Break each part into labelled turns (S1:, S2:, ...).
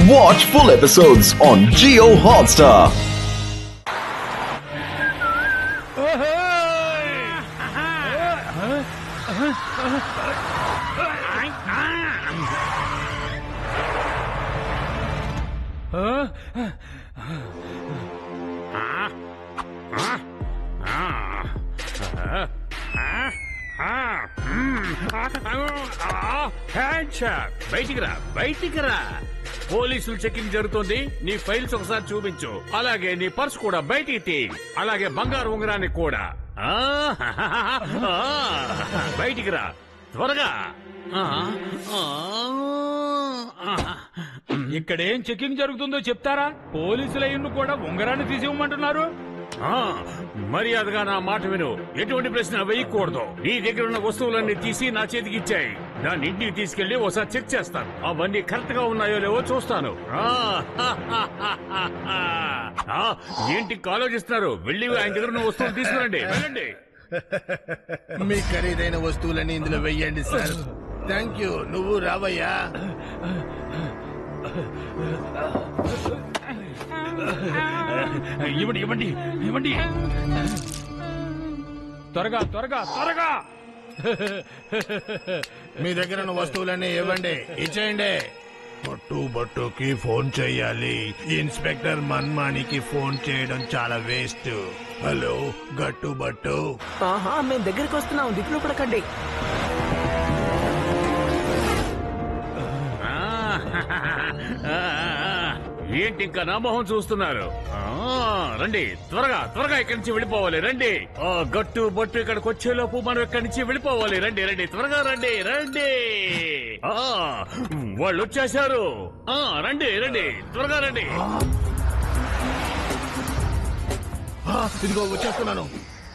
S1: Watch full episodes on Jio Hotstar.
S2: బయటికి రా పోలీసులు చెకింగ్ జరుగుతుంది. నీ ఫైల్స్ ఒకసారి చూపించు. అలాగే నీ పర్స్ కూడా బయటికి తీ. అలాగే బంగారు ఉంగరాన్ని కూడా. బయటికి రా త్వరగా.
S3: ఇక్కడేం చెకింగ్ జరుగుతుందో చెప్తారా? పోలీసుల ఇన్ను కూడా ఉంగరాన్ని తీసి ఇవ్వమంటున్నారు.
S2: మర్యాదగా నా మాట విను. ఎటువంటి ప్రశ్న వేయకూడదు. నీ దగ్గర ఉన్న వస్తువులన్నీ తీసి నా చేతికి ఇచ్చాయి. దాన్ని ఇంటికి తీసుకెళ్లి ఒకసారి చెక్ చేస్తాను. అవన్నీ కరెక్ట్ గా ఉన్నాయో లేవో చూస్తాను. ఏంటి ఆలోచిస్తున్నారు? వెళ్ళి ఆయన దగ్గర ఉన్న వస్తువులు తీసుకురండి. వెళ్ళండి.
S4: మీ ఖరీదైన వస్తువులన్నీ ఇందులో వెయ్యండి సార్. Thank you. నువ్వు రావయ్యా.
S3: ఇవ్వండి ఇవ్వండి ఇవ్వండి. త్వరగా త్వరగా త్వరగా.
S4: మీ దగ్గర ఉన్న వస్తువులన్నీ ఇవ్వండి. ఇచ్చేయండి. బట్టుకి ఫోన్ చెయ్యాలి. ఇన్స్పెక్టర్ మన్మానికి ఫోన్ చేయడం చాలా వేస్ట్. హలో బట్టు.
S5: మేము దగ్గరికి వస్తున్నాం. దిక్కులు పడకండి.
S2: ఏంటి ఇంకా నా మొహం చూస్తున్నారు? రండి త్వరగా ఇక్కడి నుంచి వెళ్ళిపోవాలి. రండి. గట్టు బట్టు ఇక్కడికి వచ్చేలోపు మనం ఇక్కడి నుంచి వెళ్ళిపోవాలి. రండి త్వరగా రండి. వాళ్ళు వచ్చేసారు. రండి త్వరగా రండి.
S4: ఇదిగో వచ్చేస్తున్నాను.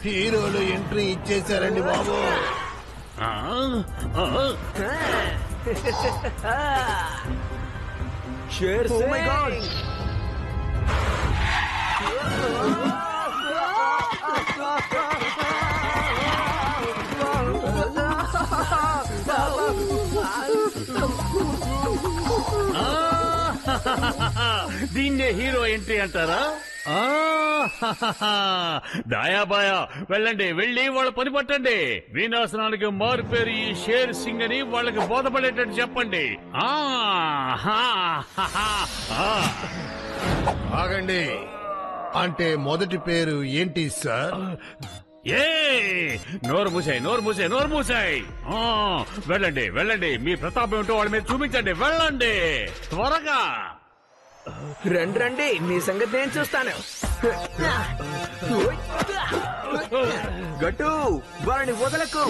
S4: హీరోలు ఎంట్రీ ఇచ్చేసారండి బాబు.
S5: Oh my God!
S2: దీన్నే హీరో ఎంట్రీ అంటారా? దాయాబాయా వెళ్ళండి. వెళ్ళి వాళ్ళ పని పట్టండి. వీనాసనానికి మారు పేరు ఈ షేర్ సింగ్ అని వాళ్ళకి బోధపడేటట్టు చెప్పండి.
S4: ఆగండి. అంటే మొదటి పేరు ఏంటి సార్?
S2: ఏ నోరు మూసాయి. వెళ్ళండి. మీ ప్రతాపం ఏమిటో వాళ్ళ మీద చూపించండి. వెళ్ళండి త్వరగా.
S5: రండి. మీ సంగతి నేను చూస్తాను. గట్టు వారిని వదలకు.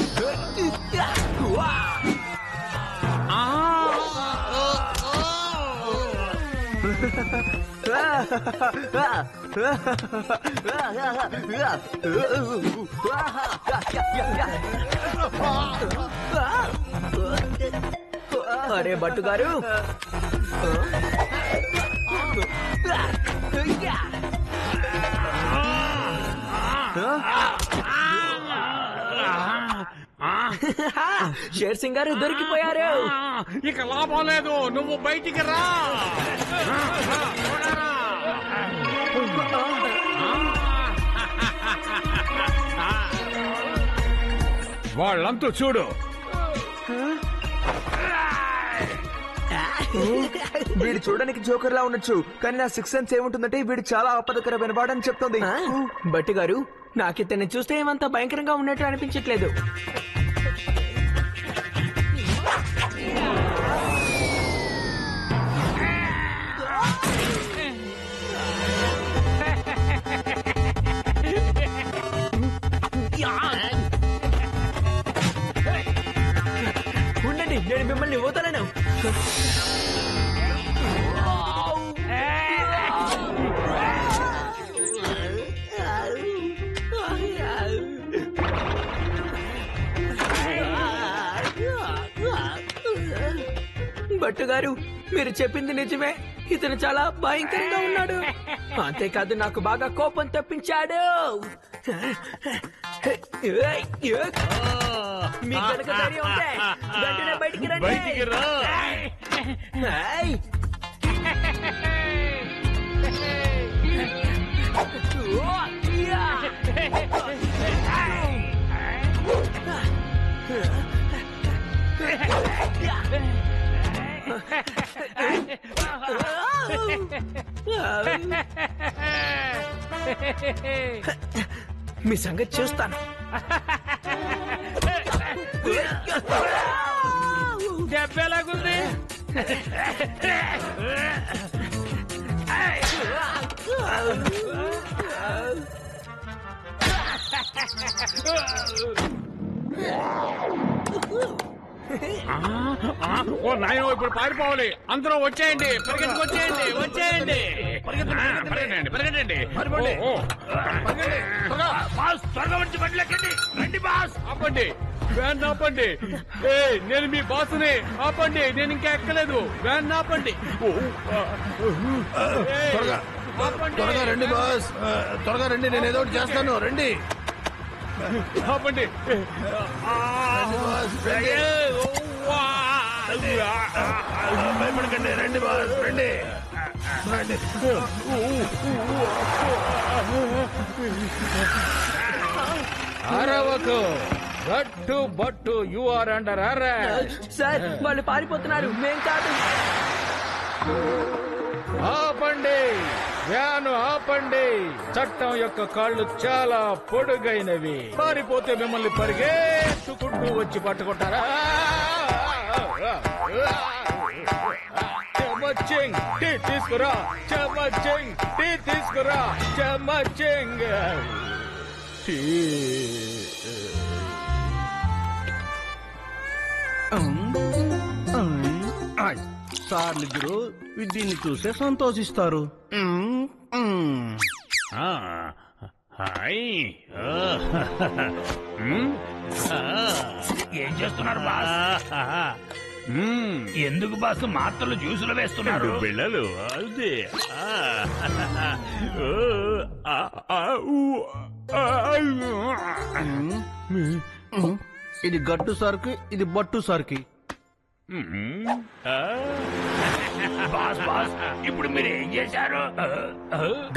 S5: అరే బట్టు గారు, షేర్ సింగ్ గారు దొరికిపోయారు.
S2: ఇక లాభం లేదు. నువ్వు బయటికి రా. వాళ్ళంతా చూడు.
S5: వీడు చూడడానికి జోకర్ లా ఉండొచ్చు, కానీ నా సిక్స్ సెన్స్ ఏముంటుందంటే వీడు చాలా ఆపదకరమైన వాడని చెప్తోంది. బట్టి గారు, నాకు ఇతన్ని చూస్తే ఏమంతా భయంకరంగా ఉన్నట్టు అనిపించట్లేదు. ఉండండి, నేను మిమ్మల్ని వదలను. భట్టు గారు, మీరు చెప్పింది నిజమే. ఇతను చాలా భయంకరంగా ఉన్నాడు. అంతేకాదు నాకు బాగా కోపం తెప్పించాడు. మీ కనుక ధైర్యం ఉంటే వెంటనే బయటికి రండి. మీ సంగతి చూస్తాను.
S3: దెబ్బ ఎలాగుంది?
S2: ఓ నాయన, ఇప్పుడు పారిపోవాలి. అందరూ వచ్చేయండి, వచ్చేయండి, వచ్చేయండి, పరిగెట్టండి. ఆపండి, వ్యాన్ ఆపండి. నేను మీ బాసుని. ఆపండి, నేను ఇంకా ఎక్కలేదు. వ్యాన్ ఆపండి.
S4: త్వరగా రండి బాస్, త్వరగా రండి, నేను ఏదో ఒకటి చేస్తాను. రండి
S2: ఆపండి.
S4: భయపడకండి, రండి బాస్, రండి రండి.
S3: అరవకు, Gattu Battu, you are under arrest.
S5: Sir, వాళ్ళు పారిపోతున్నారు, మేం కాదు.
S3: ఆపండి, వ్యాను ఆపండి. చట్టం యొక్క కాళ్ళు చాలా పొడుగైనవి. పారిపోతే మిమ్మల్ని పరిగెత్తుకుంటూ వచ్చి పట్టుకుంటారా? చెమచింగ్ టీ తీసుకురా, చెమచింగ్ టీ తీసుకురా, చెమచింగ్ టీ.
S6: సార్లిద్దరు దీన్ని చూస్తే సంతోషిస్తారు.
S3: ఏం చేస్తున్నారు బాస్? ఎందుకు బాస్ మాత్రలు జ్యూసులు వేస్తున్నారు?
S2: పిల్లలు అదే
S6: ఇది గట్టు సరికి, ఇది బట్టు సరికి.
S3: బాస్ బాస్, ఇప్పుడు మీరు ఏం చేశారు?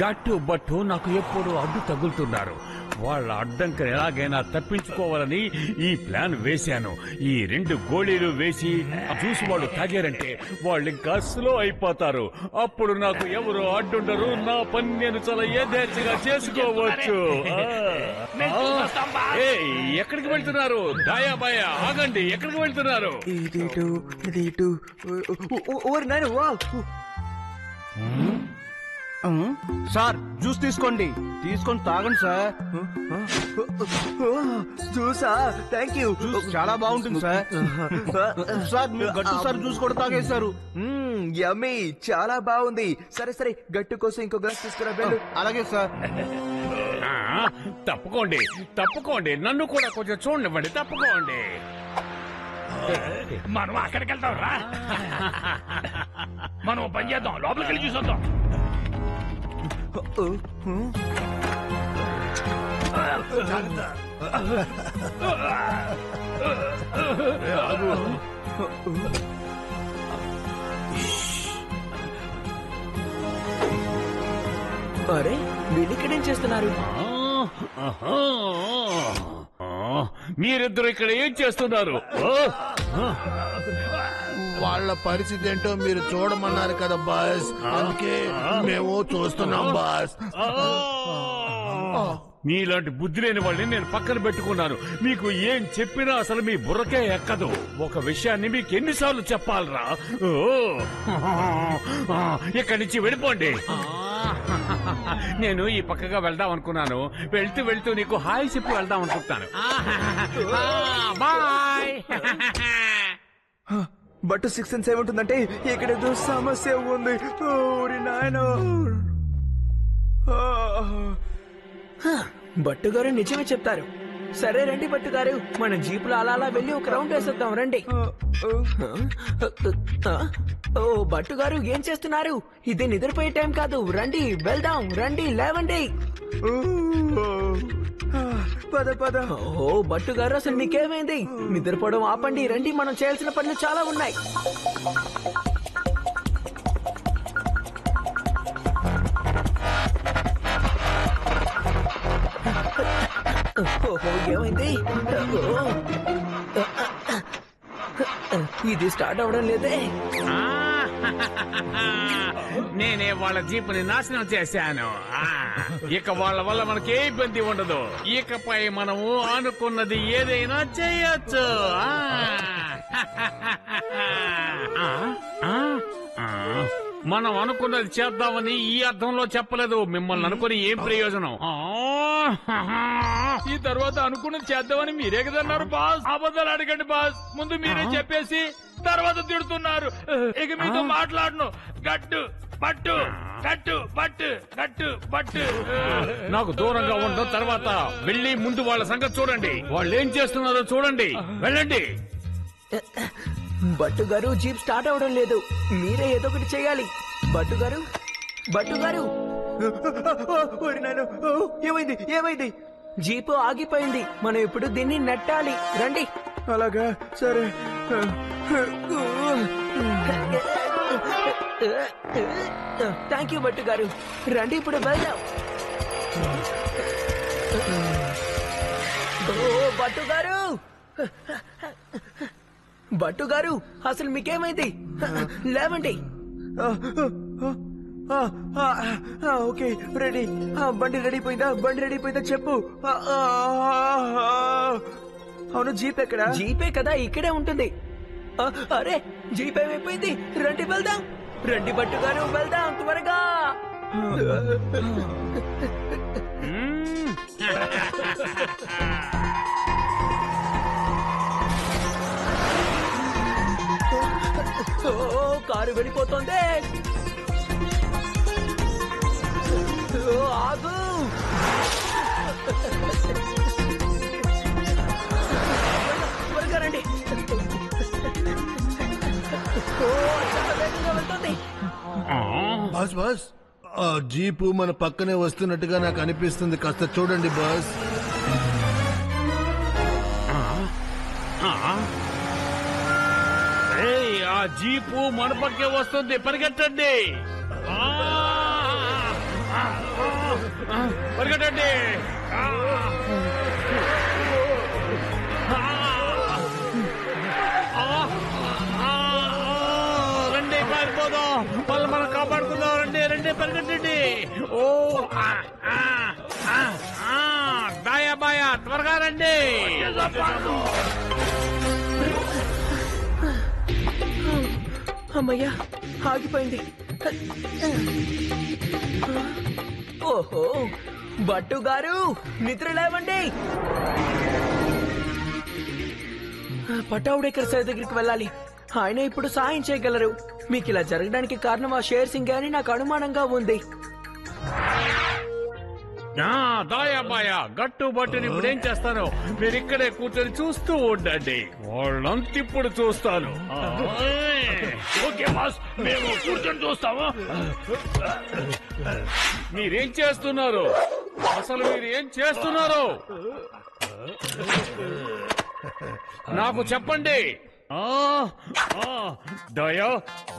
S2: గట్టు బట్టు నాకు ఎప్పుడు అడ్డు తగులుతున్నారు. వాళ్ళ అడ్డంకని ఎలాగైనా తప్పించుకోవాలని ఈ ప్లాన్ వేశాను. ఈ 2 గోళీలు వేసి చూసి వాళ్ళు తాగారంటే వాళ్ళు ఇంకా స్లో అయిపోతారు. అప్పుడు నాకు ఎవరు అడ్డుండరు. నా పని నేను చాలా యథేచ్ఛగా చేసుకోవచ్చు. ఎక్కడికి వెళ్తున్నారు? దాయా బాయా, ఆగండి. ఎక్కడికి వెళ్తున్నారు?
S5: ఇది ఓరి నాయన, వావ్.
S6: సార్ జ్యూస్ తీసుకోండి, తీసుకొని తాగండి సార్.
S5: జ్యూసా? Thank you.
S6: జ్యూస్ చాలా బాగుంటుంది సార్. సార్ మీరు గట్టు సార్ జ్యూస్ కూడా తాగేశారు.
S5: యమ్మీ, చాలా బాగుంది. సరే సరే, గట్టు కోసం ఇంకో గ్లాస్ తీసుకురా వెళ్ళు.
S6: అలాగే సార్.
S2: తప్పుకోండి, తప్పుకోండి. నన్ను కూడా కొంచెం చూడండి. తప్పుకోండి.
S3: మనం అక్కడికి వెళ్తాం రా. మనం పని చేద్దాం, లోపలికి వెళ్ళి చూసొద్దాం.
S5: అరే, వీళ్ళిక్కడేం చేస్తున్నారు?
S2: మీరిద్దరు ఇక్కడ ఏం చేస్తున్నారు?
S4: వాళ్ళ పరిస్థితి ఏంటో మీరు చూడమన్నారు కదా బాస్, అందుకే మేము చూస్తున్నాం బాస్.
S2: మీలాంటి బుద్ధి లేని వాళ్ళని నేను పక్కన పెట్టుకున్నాను. మీకు ఏం చెప్పినా అసలు మీ బుర్రకే ఎక్కదు. ఒక విషయాన్ని మీకు ఎన్నిసార్లు చెప్పాలరా? ఇక్కడి నుంచి వెళ్ళిపోండి. నేను ఈ పక్కగా వెళ్దాం అనుకున్నాను. వెళ్తూ వెళ్తూ నీకు హాయ్ చెప్పి వెళ్దాం అనుకుంటాను. బాయ్.
S5: బట్ 6 and 7 ఉంటుందంటే ఇక్కడ ఏదో సమస్య ఉంది. ఓరి నాయనో. బట్టుగారు నిజమే చెప్తారు. సరే రండి బట్టుగారు, మన జీపులో అలా వెళ్ళి ఒక రౌండ్ వేసేద్దాం. రండి. ఓ బట్టుగారు, ఏం చేస్తున్నారు? ఇది నిద్రపోయే టైం కాదు. రండి వెళ్దాం. రండి, లేవండి. పద పద. ఓ బట్టుగారు, అసలు మీకేమైంది? నిద్రపోవడం ఆపండి. రండి, మనం చేయాల్సిన పనులు చాలా ఉన్నాయి. ఓహో, ఏమైంది? ఇది స్టార్ట్ అవడం లేదే.
S2: నేనే వాళ్ళ జీపుని నాశనం చేశాను. ఇక వాళ్ళ వల్ల మనకే ఇబ్బంది ఉండదు. ఇకపై మనము అనుకున్నది ఏదైనా చేయొచ్చు. మనం అనుకున్నది చేద్దామని ఈ అర్థంలో చెప్పలేదు. మిమ్మల్ని అనుకుని ఏం ప్రయోజనం?
S3: ఈ తర్వాత అనుకున్నది చేద్దామని మీరే కదన్నారు బాస్. అబద్ధాలు అడగండి బాస్. ముందు మీరే చెప్పేసి తర్వాత తిడుతున్నారు. ఇక మీతో మాట్లాడను. గట్టు పట్టు గట్టు పట్టు గట్టు పట్టు.
S2: నాకు దూరంగా ఉండడం తర్వాత వెళ్ళి ముందు వాళ్ళ సంగతి చూడండి. వాళ్ళు ఏం చేస్తున్నారో చూడండి. వెళ్ళండి.
S5: బట్టు గారు, జీప్ స్టార్ట్ అవడం లేదు. మీరే ఏదో ఒకటి చేయాలి. బట్టు గారు, బట్టు గారు. ఏమైంది? ఏమైంది? జీపు ఆగిపోయింది. మనం ఇప్పుడు దీన్ని నెట్టాలి. రండి. అలాగా, సరే. థ్యాంక్ యూ బట్టు గారు. రండి, ఇప్పుడు వెళ్దాం. బట్టు గారు, బట్టు గారు, అసలు మీకేమైంది? లేవండి. Okay, ready. బండి రెడీ పోయిందా? బండి రెడీ పోయిందా చెప్పు. అవును, జీప్ ఎక్కడా? జీపే కదా, ఇక్కడే ఉంటుంది. అరే, జీప్ ఏమైపోయింది? రండి వెళ్దాం. రండి బట్టు గారు, వెళ్దాం త్వరగా. కారు వెళ్ళిపోతుంది. ఆగు. త్వరగా రండి. చాలా వేగంగా వెళ్తుంది.
S4: బాస్ బాస్, ఆ జీపు మన పక్కనే వస్తున్నట్టుగా నాకు అనిపిస్తుంది. కాస్త చూడండి బాస్.
S2: ఆ జీపు మన పక్కే వస్తుంది. పరిగెట్టండి, పరిగెట్టండి. రండి, పారిపోదాం. వాళ్ళు మనం కాపాడుకుందాం. రండి రండి, పరిగెట్టండి. ఓ దాయా బాయా, త్వరగా రండి.
S5: అమ్మయ్యా, ఆగిపోయింది. ఓహో, బట్టు గారు, నిద్ర లేవండి. పటావుడేకర్ సార్ దగ్గరికి వెళ్ళాలి. ఆయన ఇప్పుడు సాయం చేయగలరు. మీకు ఇలా జరగడానికి కారణం ఆ షేర్ సింగ్ అని నాకు అనుమానంగా ఉంది.
S2: దాయా బాయా, గట్టు బట్టుని ఇప్పుడు ఏం చేస్తాను? మీరు ఇక్కడే కూర్చొని చూస్తూ ఉండండి. వాళ్ళంతా ఇప్పుడు చూస్తాను.
S3: ఓకే బాస్, మేము కూర్చొని చూస్తాము.
S2: మీరేం చేస్తున్నారు? అసలు మీరు ఏం చేస్తున్నారు? నాకు చెప్పండి. దయా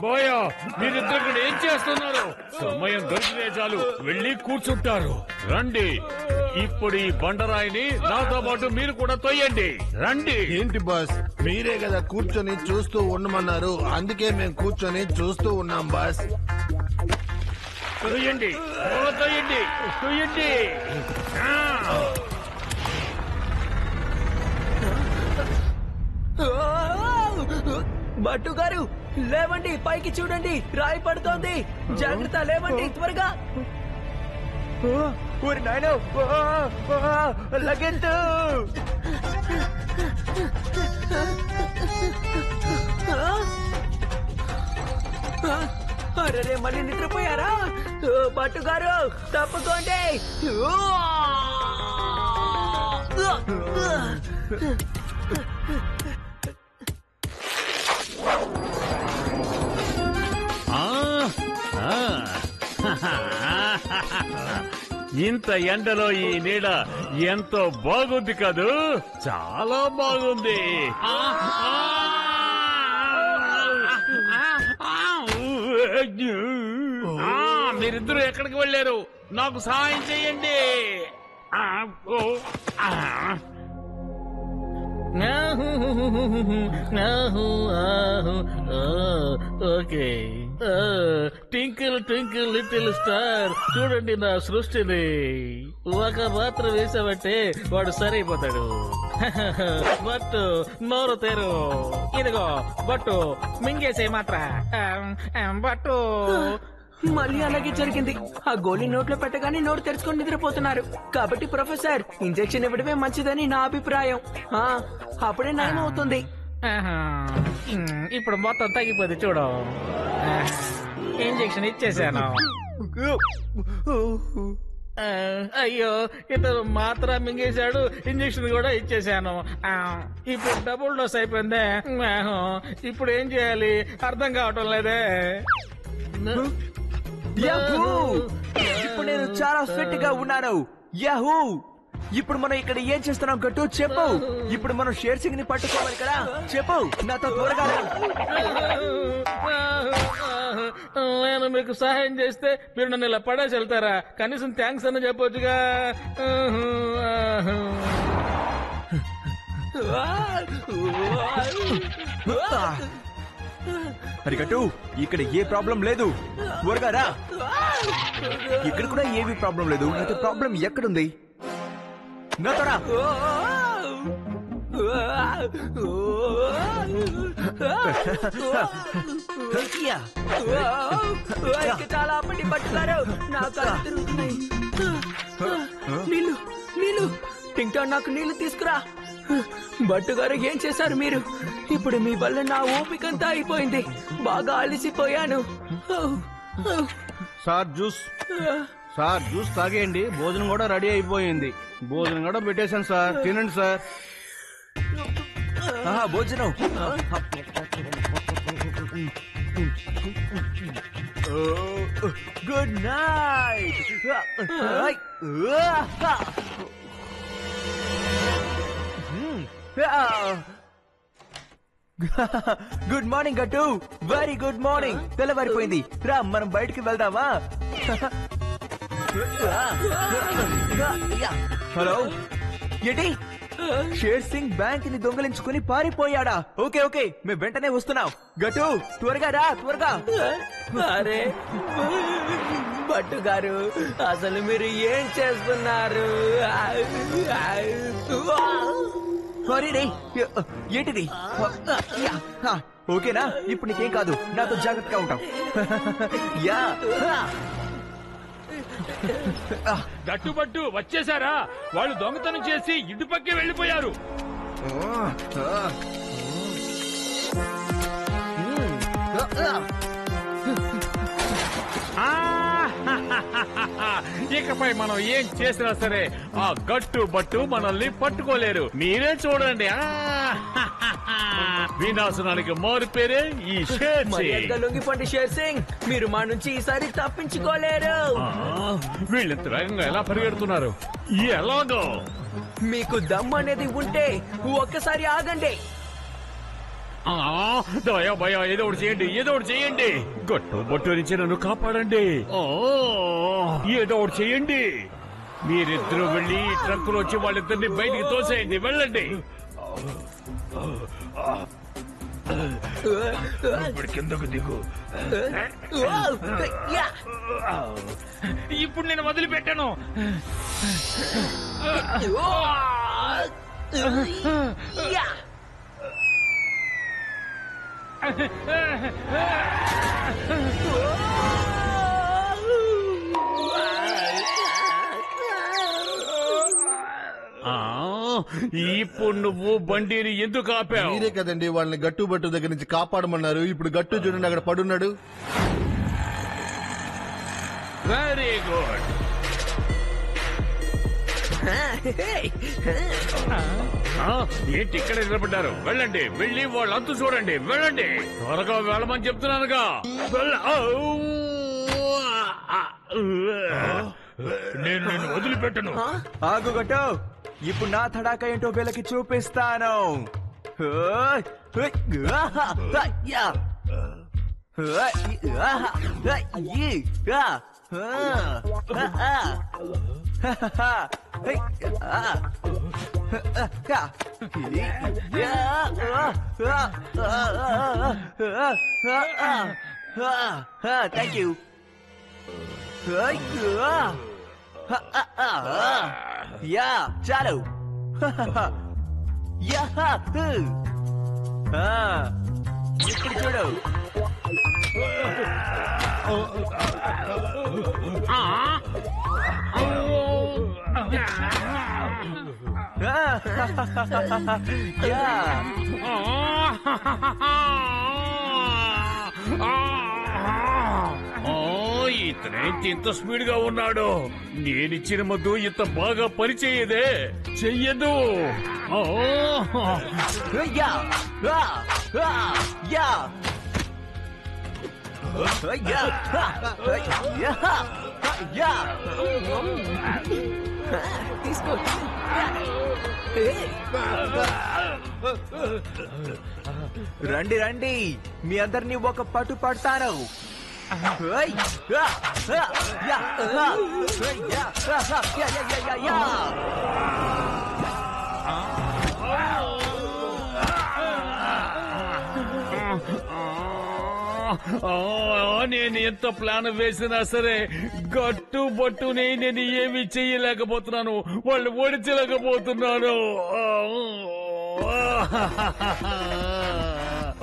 S2: బాయా, మీరిద్దరు ఇక్కడ ఏం చేస్తున్నారు? సమయం దొరికితే చాలు వెళ్ళి కూర్చుంటారు. రండి, ఇప్పుడు ఈ బండరాయిని నాతో పాటు మీరు కూడా తొయ్యండి. రండి.
S4: ఏంటి బాస్, మీరే కదా కూర్చొని చూస్తూ ఉండమన్నారు. అందుకే మేము కూర్చొని చూస్తూ ఉన్నాం బాస్.
S2: తొయ్యండి, తొయ్యండి, తొయ్యండి.
S5: బట్టు గారు, లేవండి, పైకి చూడండి. రాయి పడుతోంది. జాగ్రత్త, లేవండి త్వరగా. ఊరి నాయన, లగెంట్. అరే, మళ్ళీ నిద్రపోయారా? బట్టు గారు, తప్పుకోండి.
S2: ఇంత ఎండలో ఈ నీడ ఎంతో బాగుంది కదూ? చాలా బాగుంది. మీరిద్దరూ ఎక్కడికి వెళ్ళారు? నాకు సహాయం చేయండి.
S7: Okay. Twinkle twinkle little star, చూడండి నా సృష్టిని. ఒక మాత్ర వేసావంటే వాడు సరైపోతాడు. బట్టు నోరు తెరు. ఇదిగో బట్టు మింగేసే మాత్ర. బట్టు
S5: మళ్ళీ అలాగే జరిగింది. ఆ గోళీ నోట్లో పెట్టగానే నోరు తెరుచుకొని నిద్రపోతున్నారు. కాబట్టి ప్రొఫెసర్, ఇంజెక్షన్ ఇవ్వడమే మంచిదని నా అభిప్రాయం. అప్పుడే నయం అవుతుంది.
S7: ఇప్పుడు మొత్తం తగ్గిపోతుంది చూడు. ఇంజెక్షన్ ఇచ్చేసాను. అయ్యో, ఇతను మాత్ర మింగేశాడు, ఇంజెక్షన్ కూడా ఇచ్చేసాను. ఇప్పుడు డబుల్ డోస్ అయిపోయిందే. ఇప్పుడు ఏం చేయాలి అర్థం కావటం లేదే.
S5: యాహూ! ఇప్పుడు నేను చాలా ఫిట్ గా ఉన్నాను. యాహూ! ఇప్పుడు మనం ఇక్కడ ఏం చేస్తున్నాం గట్టు చెప్పు. ఇప్పుడు మనం షేర్ సింగ్ ని పట్టుకోవాలి కదా, చెప్పు నాతో త్వరగా.
S7: నేను మీకు సహాయం చేస్తే మీరు నన్ను ఇలా పడేసి వెళ్తారా? కనీసం థ్యాంక్స్ అని చెప్పొచ్చుగా.
S5: అరిగట్టు, ఇక్కడ ఏ ప్రాబ్లం లేదు, త్వరగా రా. ఇక్కడ కూడా ఏమీ ప్రాబ్లం లేదు. అయితే ప్రాబ్లం ఎక్కడుంది? నాతో రా. చాలా అప్పటి పట్టుతారు. నీళ్ళు నీళ్ళు ఇంకా నాకు నీళ్లు తీసుకురా. బట్టుగారు ఏం చేశారు మీరు? ఇప్పుడు మీ వల్ల నా ఓపికంతా అయిపోయింది. బాగా అలసిపోయాను.
S6: సార్ జ్యూస్ తాగేయండి. భోజనం కూడా రెడీ అయిపోయింది. భోజనం కూడా పెట్టేశాను సార్, తినండి సార్.
S5: భోజనం. Good night. Good morning Gattu. Very good morning. తెల్లవారిపోయింది. రా మనం బయటికి వెళ్దామా? హలో, ఏంటి? షేర్ సింగ్ బ్యాంక్ ని దొంగలించుకుని పారిపోయాడా? ఓకే ఓకే, మేము వెంటనే వస్తున్నాం. గట్టు త్వరగా రా, త్వరగా. అరే భట్టు గారు, అసలు మీరు ఏం చేస్తున్నారు? ఏంటిది? ఓకేనా? ఇప్పుడు నీకేం కాదు. నాతో జాగ్రత్తగా ఉంటాం. యా
S3: గట్టుబట్టు వచ్చేసారా? వాళ్ళు దొంగతనం చేసి ఇటుపక్కే వెళ్లిపోయారు. ఇకపై మనం ఏం చేసినా సరే ఆ గట్టు బట్టు మనల్ని పట్టుకోలేరు. మీరే చూడండి. వినాశనానికి మారు పేరే ఈ షేర్ సింగ్.
S5: లొంగిపోండి షేర్ సింగ్, మీరు మా నుంచి ఈసారి తప్పించుకోలేరు.
S3: వీళ్ళంత వేగంగా ఎలా పరిగెడుతున్నారు? ఎలాగో?
S5: మీకు దమ్ అనేది ఉంటే ఒక్కసారి ఆగండి.
S3: దయా భయ, ఏదో ఒకటి చేయండి, ఏదో ఒకటి చేయండి. గట్టు బొట్టు నుంచి నన్ను కాపాడండి. ఏదో ఒకటి చేయండి. మీరిద్దరూ వెళ్ళి ట్రక్కులో వచ్చి వాళ్ళిద్దరిని బయటికి తోసేయండి. వెళ్ళండి. కిందకు దిగు. ఇప్పుడు నేను వదిలిపెట్టాను. ఇప్పుడు నువ్వు బండిని ఎందుకు ఆపావు?
S6: మీరే కదండి వాళ్ళని గట్టుబట్టు దగ్గర నుంచి కాపాడమన్నారు. ఇప్పుడు గట్టు చూడండి, అక్కడ పడున్నాడు.
S3: Very good. ఏంటి ఇక్కడ నిలబడ్డారు? వెళ్ళండి, వెళ్ళి వాళ్ళంతా చూడండి. వెళ్ళండి, త్వరగా వెళ్ళమని చెప్తున్నానుగా. నేను నిన్ను వదిలిపెట్టను.
S5: ఆగు గట్టు, ఇప్పుడు నా తడాక ఏంటో వీళ్ళకి చూపిస్తాను. Thank you. యా చాలు. ఇప్పుడు చూడు.
S2: ఇతనేంటి ఇంత స్పీడ్ గా ఉన్నాడు? నేనిచ్చిన మద్దు ఇంత బాగా పనిచేయదే, చెయ్యదు.
S5: తీసుకో. రండి రండి, మీ అందరినీ ఒక పట్టు పడతాను.
S2: నేను ఎంత ప్లాన్ వేసినా సరే గట్టు బట్టుని నేను ఏమి చెయ్యలేకపోతున్నాను, వాళ్ళు ఓడించలేకపోతున్నాను.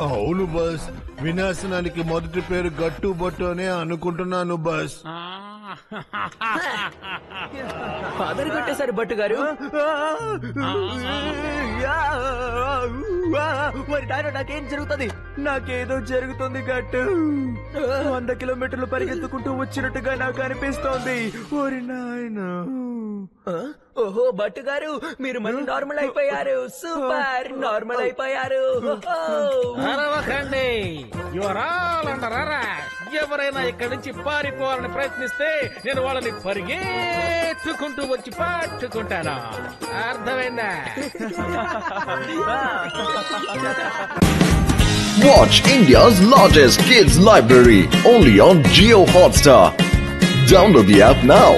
S4: అవును బస్, వినాశనానికి మొదటి పేరు గట్టు బొట్టు అనే అనుకుంటున్నాను బస్.
S5: అదరు కొట్టేశారు బట్టు గారు. మరి నాకేం జరుగుతుంది? నాకేదో జరుగుతుంది గట్టు. 100 కిలోమీటర్లు పరిగెత్తుకుంటూ వచ్చినట్టుగా నాకు అనిపిస్తోంది. ఓరి నాయనా. ఓహో బట్టు గారు, మీరు మళ్ళీ నార్మల్ అయిపోయారు. సూపర్, నార్మల్ అయిపోయారు.
S7: అరవకండి, ఎవరైనా ఇక్కడి నుంచి పారిపోవాలని ప్రయత్నిస్తే నేను వాళ్ళని పరిగెత్తుకుంటూ వచ్చి పట్టుకుంటాను. అర్థమైందా?
S1: Watch India's largest kids library only on Jio Hotstar. Download the app now.